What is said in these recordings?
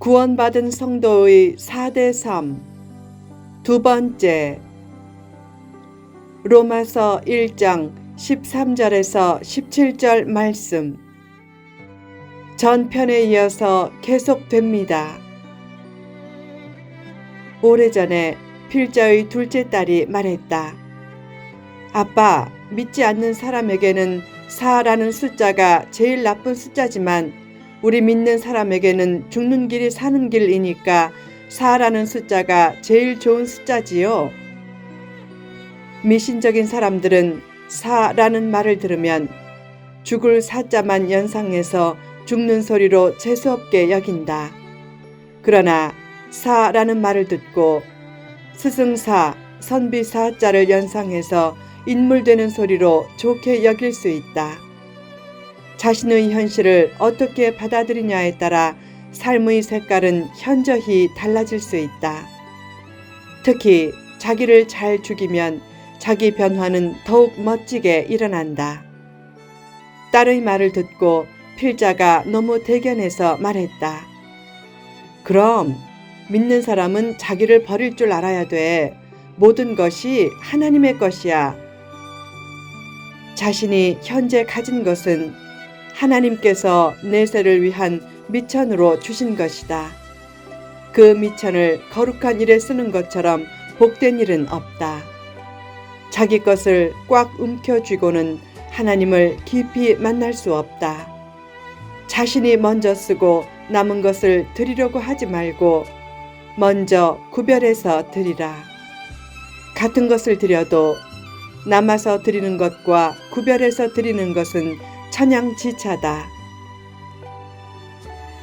구원받은 성도의 4대 삶. 두 번째, 로마서 1장 13절에서 17절 말씀. 전편에 이어서 계속됩니다. 오래전에 필자의 둘째 딸이 말했다. 아빠, 믿지 않는 사람에게는 4라는 숫자가 제일 나쁜 숫자지만 우리 믿는 사람에게는 죽는 길이 사는 길이니까 4라는 숫자가 제일 좋은 숫자지요. 미신적인 사람들은 4라는 말을 들으면 죽을 사자만 연상해서 죽는 소리로 재수없게 여긴다. 그러나 4라는 말을 듣고 스승사, 선비사자를 연상해서 인물되는 소리로 좋게 여길 수 있다. 자신의 현실을 어떻게 받아들이냐에 따라 삶의 색깔은 현저히 달라질 수 있다. 특히 자기를 잘 죽이면 자기 변화는 더욱 멋지게 일어난다. 딸의 말을 듣고 필자가 너무 대견해서 말했다. 그럼 믿는 사람은 자기를 버릴 줄 알아야 돼. 모든 것이 하나님의 것이야. 자신이 현재 가진 것은 하나님께서 내세를 위한 미천으로 주신 것이다. 그 미천을 거룩한 일에 쓰는 것처럼 복된 일은 없다. 자기 것을 꽉 움켜쥐고는 하나님을 깊이 만날 수 없다. 자신이 먼저 쓰고 남은 것을 드리려고 하지 말고 먼저 구별해서 드리라. 같은 것을 드려도 남아서 드리는 것과 구별해서 드리는 것은 천양지차다.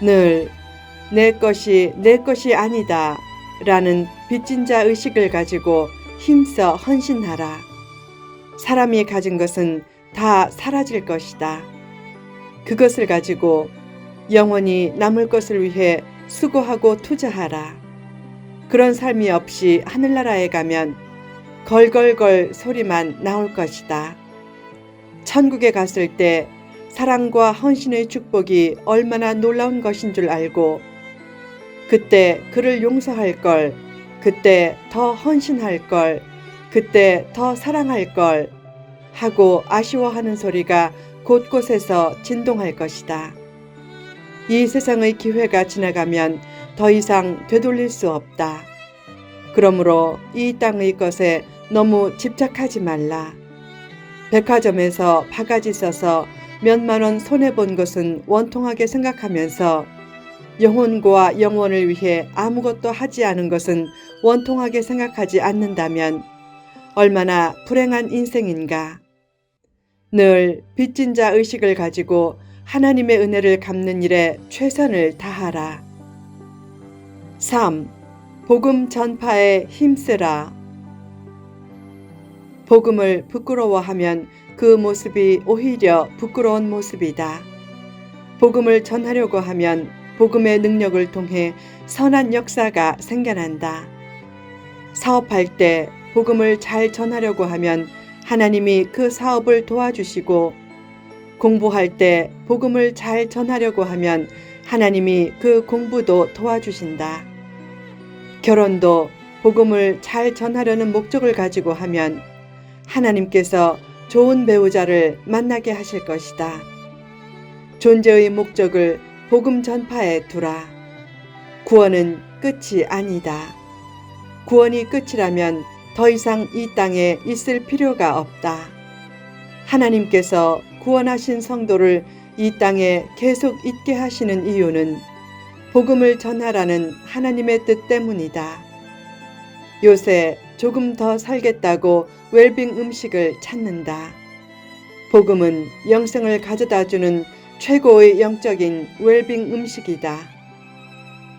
늘 내 것이 내 것이 아니다 라는 빚진 자 의식을 가지고 힘써 헌신하라. 사람이 가진 것은 다 사라질 것이다. 그것을 가지고 영원히 남을 것을 위해 수고하고 투자하라. 그런 삶이 없이 하늘나라에 가면 걸걸걸 소리만 나올 것이다. 천국에 갔을 때 사랑과 헌신의 축복이 얼마나 놀라운 것인 줄 알고 그때 그를 용서할 걸, 그때 더 헌신할 걸, 그때 더 사랑할 걸 하고 아쉬워하는 소리가 곳곳에서 진동할 것이다. 이 세상의 기회가 지나가면 더 이상 되돌릴 수 없다. 그러므로 이 땅의 것에 너무 집착하지 말라. 백화점에서 바가지 써서 몇만 원 손해본 것은 원통하게 생각하면서 영혼과 영원을 위해 아무것도 하지 않은 것은 원통하게 생각하지 않는다면 얼마나 불행한 인생인가. 늘 빚진 자 의식을 가지고 하나님의 은혜를 갚는 일에 최선을 다하라. 3. 복음 전파에 힘쓰라. 복음을 부끄러워하면 그 모습이 오히려 부끄러운 모습이다. 복음을 전하려고 하면 복음의 능력을 통해 선한 역사가 생겨난다. 사업할 때 복음을 잘 전하려고 하면 하나님이 그 사업을 도와주시고 공부할 때 복음을 잘 전하려고 하면 하나님이 그 공부도 도와주신다. 결혼도 복음을 잘 전하려는 목적을 가지고 하면 하나님께서 좋은 배우자를 만나게 하실 것이다. 존재의 목적을 복음 전파에 두라. 구원은 끝이 아니다. 구원이 끝이라면 더 이상 이 땅에 있을 필요가 없다. 하나님께서 구원하신 성도를 이 땅에 계속 있게 하시는 이유는 복음을 전하라는 하나님의 뜻 때문이다. 요새 조금 더 살겠다고 웰빙 음식을 찾는다. 복음은 영생을 가져다주는 최고의 영적인 웰빙 음식이다.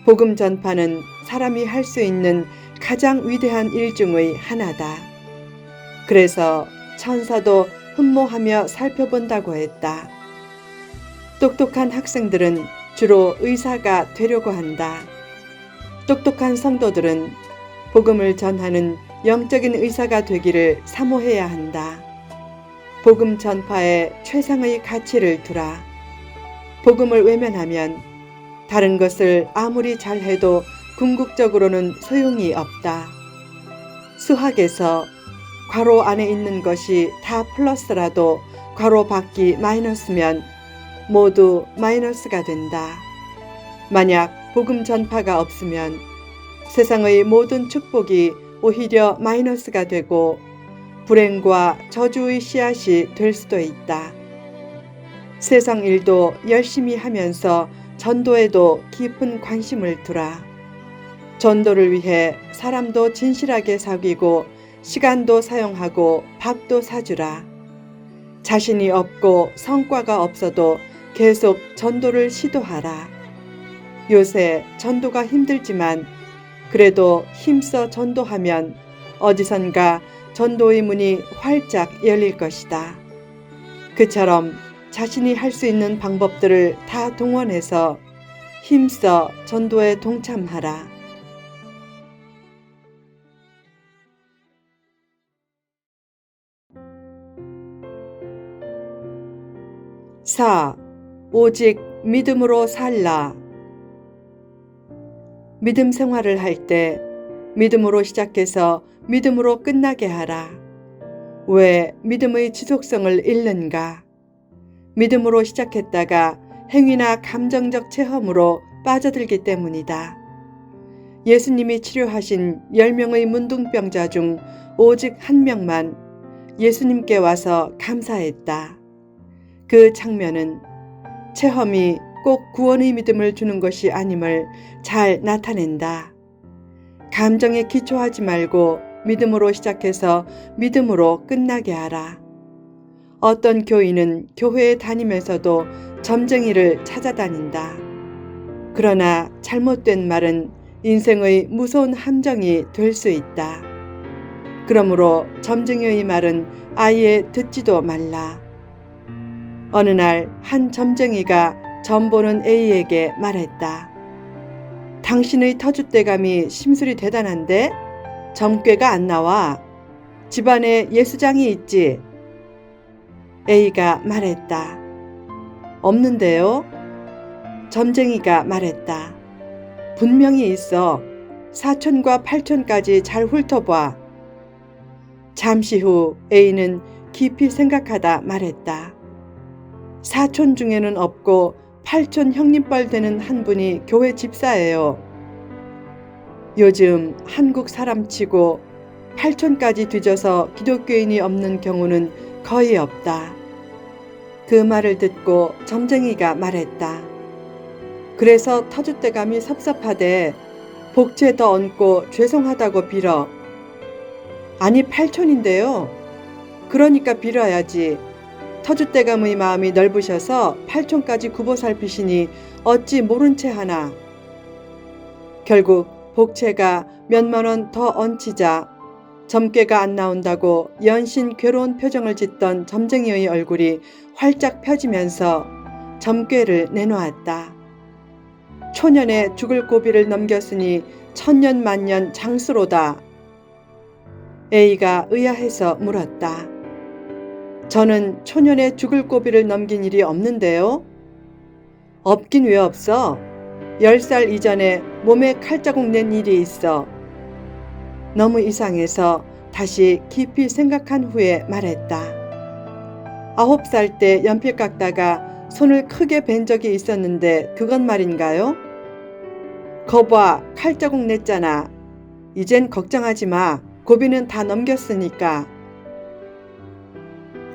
복음 전파는 사람이 할 수 있는 가장 위대한 일 중의 하나다. 그래서 천사도 흠모하며 살펴본다고 했다. 똑똑한 학생들은 주로 의사가 되려고 한다. 똑똑한 성도들은 복음을 전하는 영적인 의사가 되기를 사모해야 한다. 복음 전파에 최상의 가치를 두라. 복음을 외면하면 다른 것을 아무리 잘해도 궁극적으로는 소용이 없다. 수학에서 괄호 안에 있는 것이 다 플러스라도 괄호 밖이 마이너스면 모두 마이너스가 된다. 만약 복음 전파가 없으면 세상의 모든 축복이 오히려 마이너스가 되고 불행과 저주의 씨앗이 될 수도 있다. 세상 일도 열심히 하면서 전도에도 깊은 관심을 두라. 전도를 위해 사람도 진실하게 사귀고 시간도 사용하고 밥도 사주라. 자신이 없고 성과가 없어도 계속 전도를 시도하라. 요새 전도가 힘들지만 그래도 힘써 전도하면 어디선가 전도의 문이 활짝 열릴 것이다. 그처럼 자신이 할 수 있는 방법들을 다 동원해서 힘써 전도에 동참하라. 4. 오직 믿음으로 살라. 믿음 생활을 할 때 믿음으로 시작해서 믿음으로 끝나게 하라. 왜 믿음의 지속성을 잃는가? 믿음으로 시작했다가 행위나 감정적 체험으로 빠져들기 때문이다. 예수님이 치료하신 10명의 문둥병자 중 오직 한 명만 예수님께 와서 감사했다. 그 장면은 체험이 꼭 구원의 믿음을 주는 것이 아님을 잘 나타낸다. 감정에 기초하지 말고 믿음으로 시작해서 믿음으로 끝나게 하라. 어떤 교인은 교회에 다니면서도 점쟁이를 찾아다닌다. 그러나 잘못된 말은 인생의 무서운 함정이 될 수 있다. 그러므로 점쟁이의 말은 아예 듣지도 말라. 어느 날 한 점쟁이가 점 보는 A에게 말했다. 당신의 터줏대감이 심술이 대단한데 점괘가 안 나와. 집안에 예수장이 있지? A가 말했다. 없는데요? 점쟁이가 말했다. 분명히 있어. 4촌과 8촌까지 잘 훑어봐. 잠시 후 A는 깊이 생각하다 말했다. 4촌 중에는 없고 8촌 형님뻘 되는 한 분이 교회 집사예요. 요즘 한국 사람치고 8촌까지 뒤져서 기독교인이 없는 경우는 거의 없다. 그 말을 듣고 점쟁이가 말했다. 그래서 터줏대감이 섭섭하대 복채 더 얹고 죄송하다고 빌어. 아니 8촌인데요. 그러니까 빌어야지. 터줏대감의 마음이 넓으셔서 8촌까지 굽어 살피시니 어찌 모른 채 하나. 결국 복채가 몇만 원 더 얹히자 점괘가 안 나온다고 연신 괴로운 표정을 짓던 점쟁이의 얼굴이 활짝 펴지면서 점괘를 내놓았다. 초년에 죽을 고비를 넘겼으니 천년만년 장수로다. A가 의아해서 물었다. 저는 초년에 죽을 고비를 넘긴 일이 없는데요. 없긴 왜 없어? 10살 이전에 몸에 칼자국 낸 일이 있어. 너무 이상해서 다시 깊이 생각한 후에 말했다. 9살 때 연필 깎다가 손을 크게 벤 적이 있었는데 그건 말인가요? 거봐, 칼자국 냈잖아. 이젠 걱정하지 마. 고비는 다 넘겼으니까.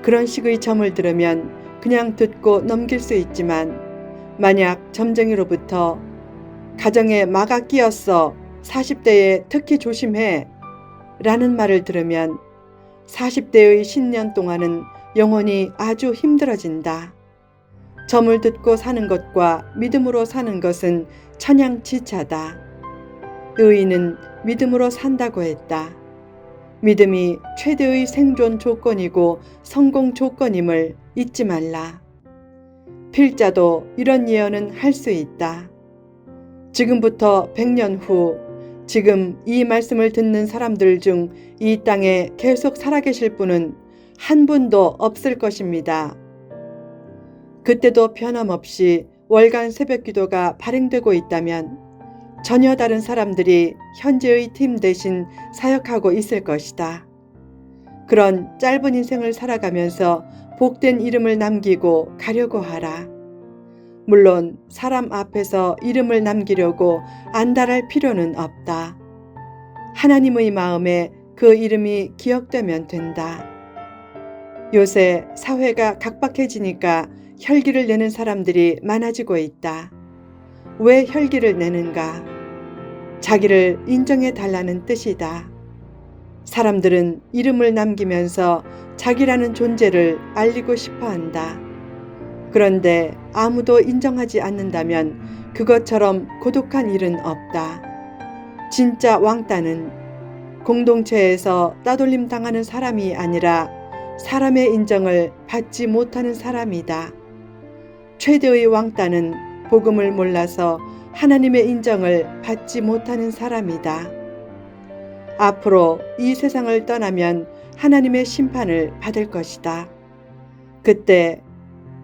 그런 식의 점을 들으면 그냥 듣고 넘길 수 있지만 만약 점쟁이로부터 가정에 마가 끼었어. 40대에 특히 조심해. 라는 말을 들으면 40대의 10년 동안은 영혼이 아주 힘들어진다. 점을 듣고 사는 것과 믿음으로 사는 것은 천양지차다. 의인은 믿음으로 산다고 했다. 믿음이 최대의 생존 조건이고 성공 조건임을 잊지 말라. 필자도 이런 예언은 할 수 있다. 지금부터 100년 후 지금 이 말씀을 듣는 사람들 중 이 땅에 계속 살아계실 분은 한 분도 없을 것입니다. 그때도 변함없이 월간 새벽 기도가 발행되고 있다면 전혀 다른 사람들이 현재의 팀 대신 사역하고 있을 것이다. 그런 짧은 인생을 살아가면서 복된 이름을 남기고 가려고 하라. 물론 사람 앞에서 이름을 남기려고 안달할 필요는 없다. 하나님의 마음에 그 이름이 기억되면 된다. 요새 사회가 각박해지니까 혈기를 내는 사람들이 많아지고 있다. 왜 혈기를 내는가? 자기를 인정해 달라는 뜻이다. 사람들은 이름을 남기면서 자기라는 존재를 알리고 싶어 한다. 그런데 아무도 인정하지 않는다면 그것처럼 고독한 일은 없다. 진짜 왕따는 공동체에서 따돌림 당하는 사람이 아니라 사람의 인정을 받지 못하는 사람이다. 최대의 왕따는 복음을 몰라서 하나님의 인정을 받지 못하는 사람이다. 앞으로 이 세상을 떠나면 하나님의 심판을 받을 것이다. 그때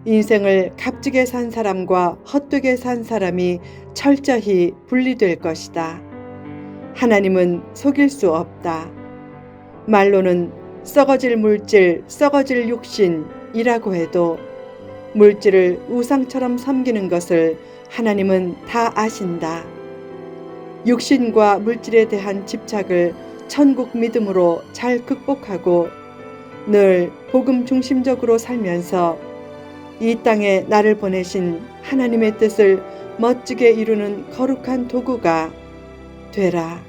인생을 값지게 산 사람과 헛되게 산 사람이 철저히 분리될 것이다. 하나님은 속일 수 없다. 말로는 썩어질 물질, 썩어질 육신이라고 해도 물질을 우상처럼 섬기는 것을 하나님은 다 아신다. 육신과 물질에 대한 집착을 천국 믿음으로 잘 극복하고 늘 복음 중심적으로 살면서 이 땅에 나를 보내신 하나님의 뜻을 멋지게 이루는 거룩한 도구가 되라.